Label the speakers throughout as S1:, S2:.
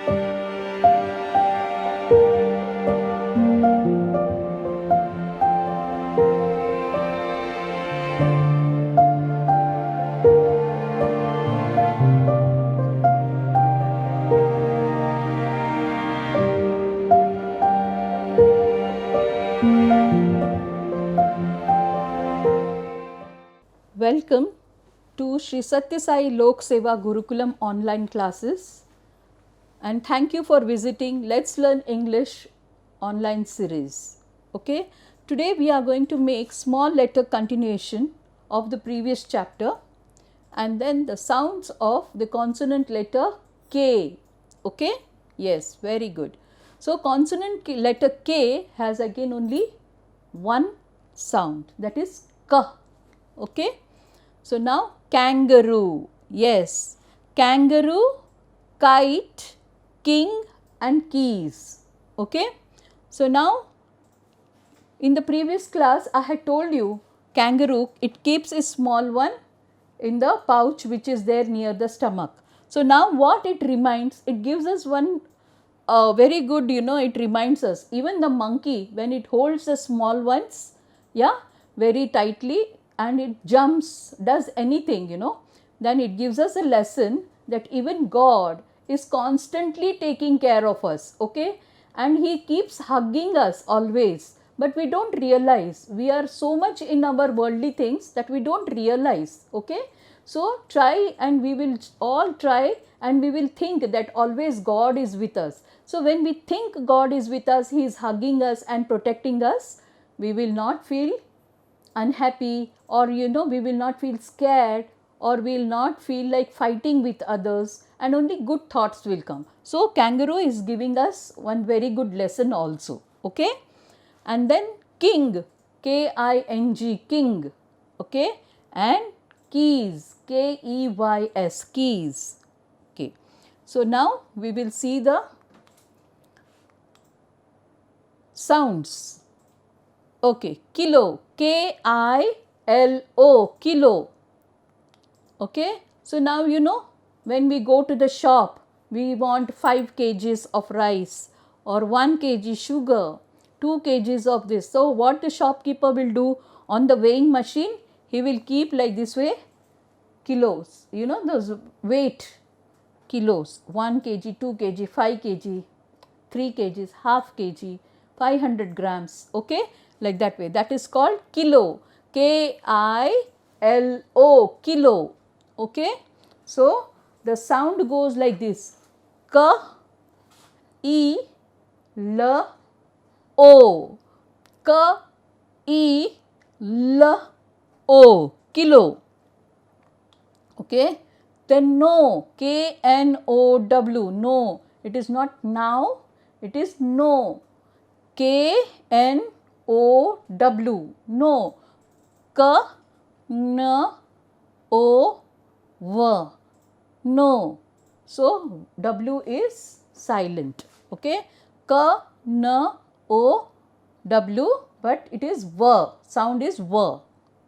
S1: Welcome to Sri Satya Sai Lok Seva Gurukulam online classes, and thank you for visiting Let's Learn English online series. Okay, today we are going to make small letter continuation of the previous chapter and then the sounds of the consonant letter K. Okay, yes, very good. So, consonant letter K has again only one sound, that is K. Okay. So, now kangaroo, yes, kangaroo, kite, king and keys. Okay. So, now in the previous class I had told you kangaroo, it keeps a small one in the pouch which is there near the stomach. So, now what it reminds, it gives us one very good, it reminds us, even the monkey when it holds the small ones, yeah, very tightly and it jumps, does anything, then it gives us a lesson that even God is constantly taking care of us, okay, and He keeps hugging us always, but we don't realize, we are so much in our worldly things that we don't realize, okay. So, try and we will all try and we will think that always God is with us. So, when we think God is with us, He is hugging us and protecting us, we will not feel unhappy, or we will not feel scared, or we will not feel like fighting with others, and only good thoughts will come. So, kangaroo is giving us one very good lesson also, okay. And then king, K-I-N-G, king, okay, and keys, K-E-Y-S, keys, okay. So, now we will see the sounds. Okay, kilo, K-I-L-O, kilo. Okay. So, now when we go to the shop, we want 5 kgs of rice or 1 kg sugar, 2 kgs of this. So, what the shopkeeper will do on the weighing machine, he will keep like this way kilos, those weight kilos, 1 kg, 2 kg, 5 kg, 3 kgs, half kg, 500 grams, okay, like that way. That is called kilo, K-I-L-O, kilo, okay. So, the sound goes like this, K, E, L, O, K, E, L, O, kilo, okay. Then no, K-N-O-W, no, it is not now, it is no, K-N-O-W, no, K-N-O-W, no. So, W is silent, okay, K-N-O-W, but it is V, sound is V.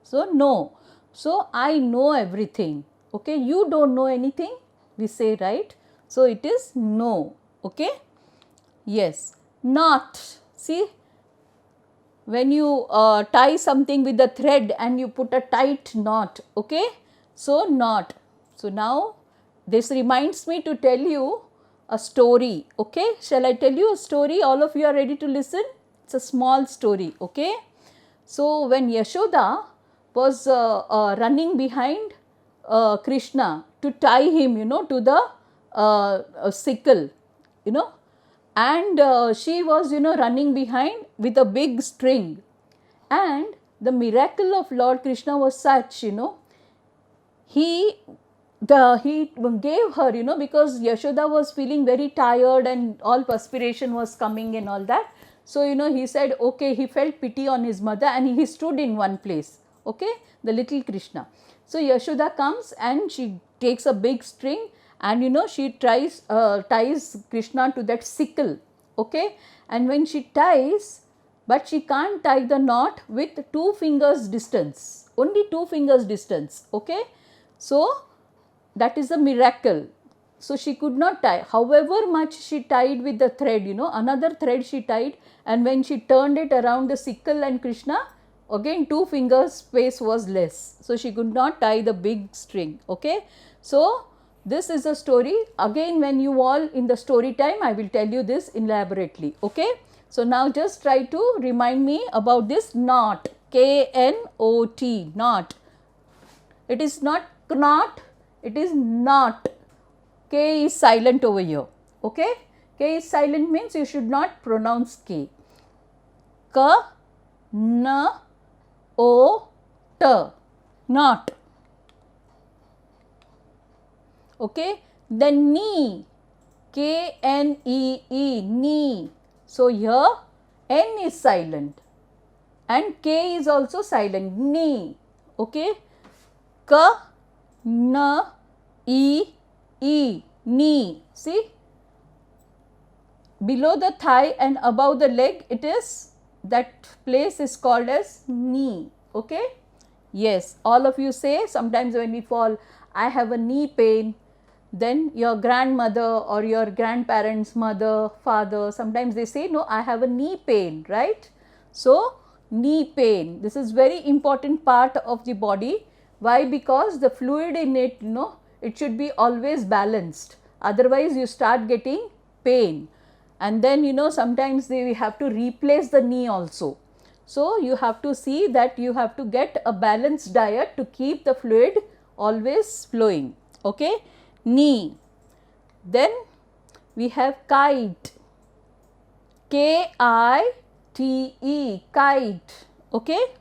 S1: So, no. So, I know everything, okay, you don't know anything, we say, right. So, it is no, okay. Yes, not, see, when you tie something with a thread and you put a tight knot, okay. So, not. So, now this reminds me to tell you a story, okay. Shall I tell you a story? All of you are ready to listen? It's a small story, okay. So, when Yashoda was running behind Krishna to tie him, to the sickle, and she was, running behind with a big string, and the miracle of Lord Krishna was such, he gave her, because Yashoda was feeling very tired and all perspiration was coming and all that. So, he said, okay, he felt pity on his mother and he stood in one place, okay, the little Krishna. So, Yashoda comes and she takes a big string and, she ties Krishna to that sickle, okay, and when she ties, but she can't tie the knot with 2 fingers distance, only 2 fingers distance, okay. So, that is a miracle. So she could not tie. However much she tied with the thread, another thread she tied, and when she turned it around the sickle and Krishna, again 2 fingers space was less. So she could not tie the big string. Okay. So this is a story. Again, when you all in the story time, I will tell you this elaborately. Okay. So now just try to remind me about this knot. K-N-O-T, knot. It is not knot, it is not. K is silent over here. Okay. K is silent means you should not pronounce K. K, N, O, T, not. Okay. Then knee, K, N, E, E, knee. So here N is silent and K is also silent, knee. Okay. K, N, E, E, knee. See, below the thigh and above the leg, it is, that place is called as knee. Okay. Yes, all of you say sometimes when we fall, I have a knee pain. Then your grandmother or your grandparents' mother, father, sometimes they say, no, I have a knee pain, right? So knee pain, this is very important part of the body. Why? Because the fluid in it, it should be always balanced, otherwise you start getting pain, and then sometimes we have to replace the knee also. So you have to see that you have to get a balanced diet to keep the fluid always flowing. Okay. Knee. Then we have kite, K-I-T-E, kite. Okay.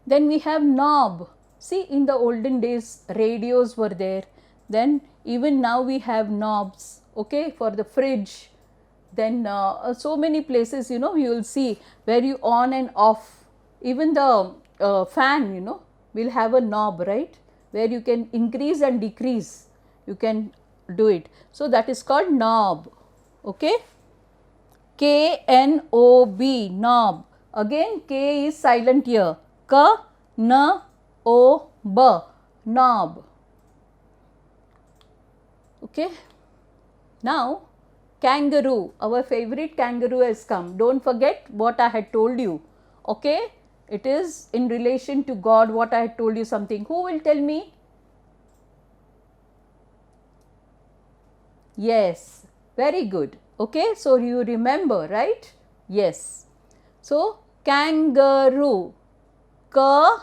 S1: Then we have knob. See, in the olden days radios were there, then even now we have knobs, okay, for the fridge. Then so many places, you will see where you on and off. Even the fan, will have a knob, right, where you can increase and decrease, you can do it. So that is called knob. Okay. K-N-O-B, knob. Again K is silent here. K-N-O-B, knob. Okay. Now kangaroo, our favorite kangaroo has come. Don't forget what I had told you. Okay. It is in relation to God, what I had told you something. Who will tell me? Yes, very good. Okay, so you remember, right? Yes. So kangaroo, K-A-N-G-A-R-U,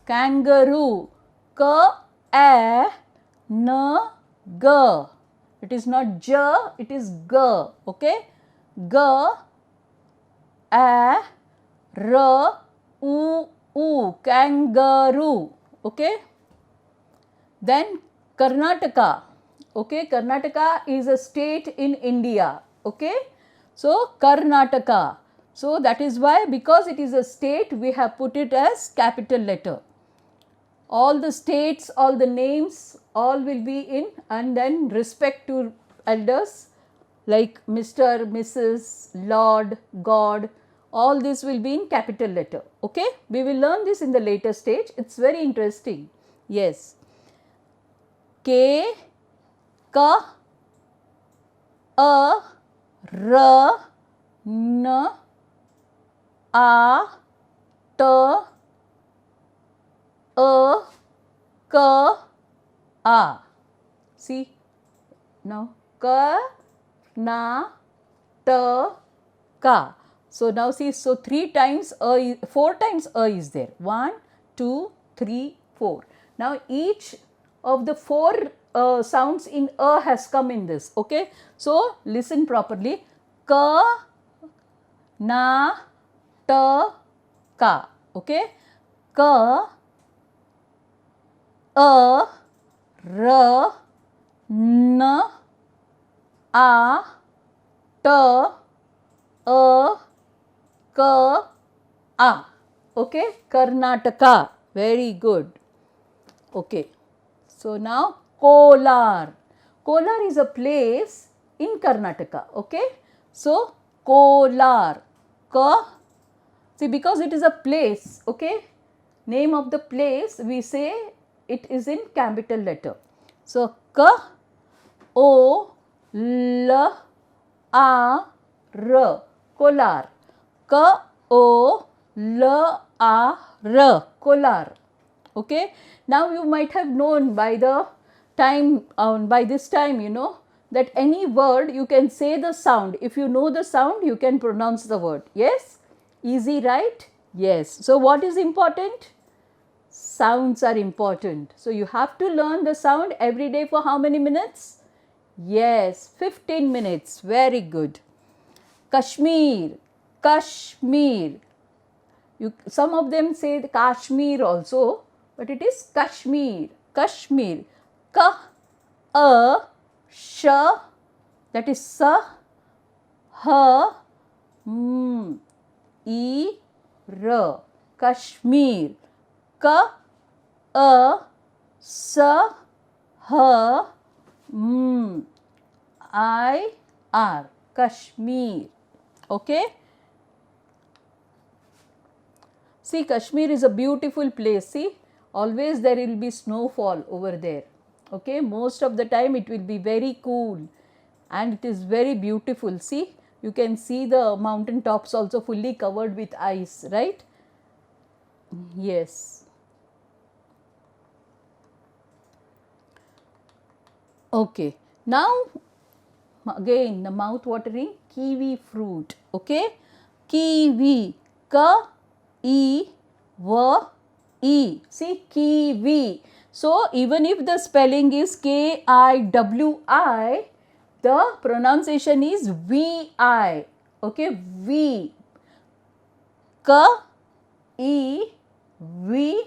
S1: kangaroo, K-A-N-G. It is not J, it is G. Okay. G-A-R-U, kangaroo. Okay. Then Karnataka. Okay, Karnataka is a state in India. Okay. So Karnataka. So that is why, because it is a state, we have put it as capital letter. All the states, all the names, all will be in, and then respect to elders like Mr., Mrs., Lord, God, all this will be in capital letter. Okay. We will learn this in the later stage. It's very interesting. Yes. K, K, A, R, N, A, T, A, K, A. See now, K, Na, T, Ka. So now see, so 3 times A, 4 times A is there. 1, 2, 3, 4. Now each of the 4 sounds in A has come in this. Okay. So listen properly. Ka, Na, Ta, Ka. Okay. Ka, A, R, N, A, T, A, K, A. Okay. Karnataka. Very good. Okay. So now Kolar. Kolar is a place in Karnataka. Okay. So Kolar. Ka. See, because it is a place, okay, name of the place, we say it is in capital letter. So, Ka, O, L, A, R, Kolar. Ka, O, L, A, R, Kolar. Okay. Now, you might have known by the time, by this time, you know, that any word you can say the sound. If you know the sound, you can pronounce the word. Yes? Easy, right? Yes. So, what is important? Sounds are important. So, you have to learn the sound every day for how many minutes? Yes, 15 minutes. Very good. Kashmir, Kashmir. Some of them say Kashmir also, but it is Kashmir, Kashmir. Ka, A, Sh, that is Sa, Ha, M, E, R, Kashmir. Ka, A, Sa, Ha, M, I, R, Kashmir. Okay. See, Kashmir is a beautiful place. See, always there will be snowfall over there. Okay, most of the time it will be very cool and it is very beautiful. See, you can see the mountain tops also fully covered with ice, right? Yes. Okay, now again the mouth watering kiwi fruit. Okay, kiwi, Ka, E, W, E. See, kiwi. So, even if the spelling is K-I-W-I, the pronunciation is V-I. Okay, V. Ka, E, V,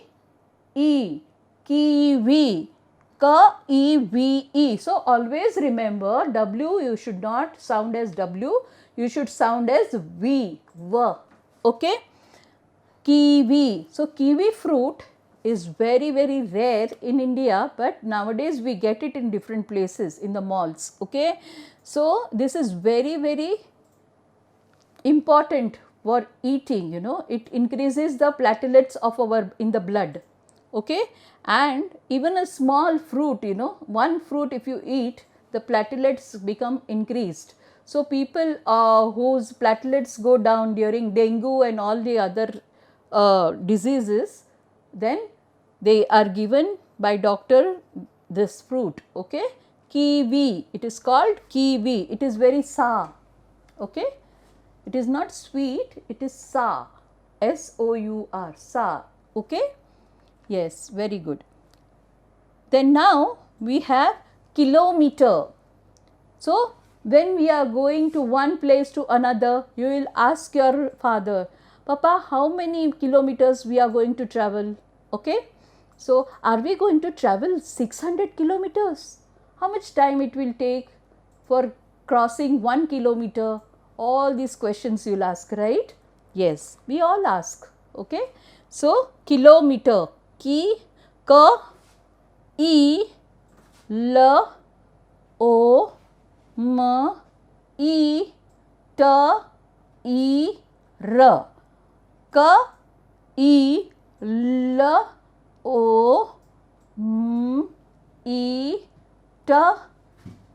S1: E. Kiwi. Ka, E, V, E. So, always remember W you should not sound as W, you should sound as V, V. Okay. Kiwi. So, kiwi fruit is very, very rare in India, but nowadays we get it in different places in the malls. Okay. So, this is very, very important for eating, you know, it increases the platelets of our in the blood. Okay. And even a small fruit, you know, one fruit if you eat, the platelets become increased. So, people whose platelets go down during dengue and all the other diseases, then they are given by doctor this fruit. Okay. Kiwi, it is called kiwi, it is very sour. Okay. It is not sweet, it is sour, S-O-U-R, sour. Okay. Yes, very good. Then now we have kilometer. So, when we are going to one place to another, you will ask your father, Papa, how many kilometers we are going to travel? Okay. So, are we going to travel 600 kilometers? How much time it will take for crossing 1 kilometer? All these questions you will ask, right? Yes, we all ask. Okay. So, kilometer, ki, ka, e, l, o, m, e, t, e, r. Ka, e, l, o, m, e, t,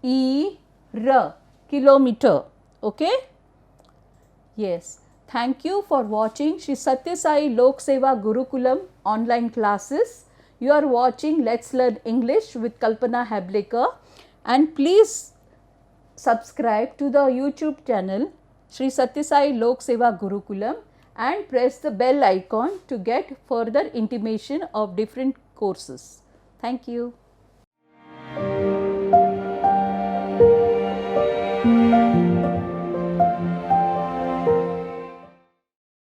S1: e, r. Kilometer. Okay. Yes. Thank you for watching Shri Satya Sai Lok Seva Gurukulam online classes. You are watching Let's Learn English with Kalpana Hablekar, and please subscribe to the YouTube channel Shri Satya Sai Lok Seva Gurukulam and press the bell icon to get further intimation of different courses. Thank you.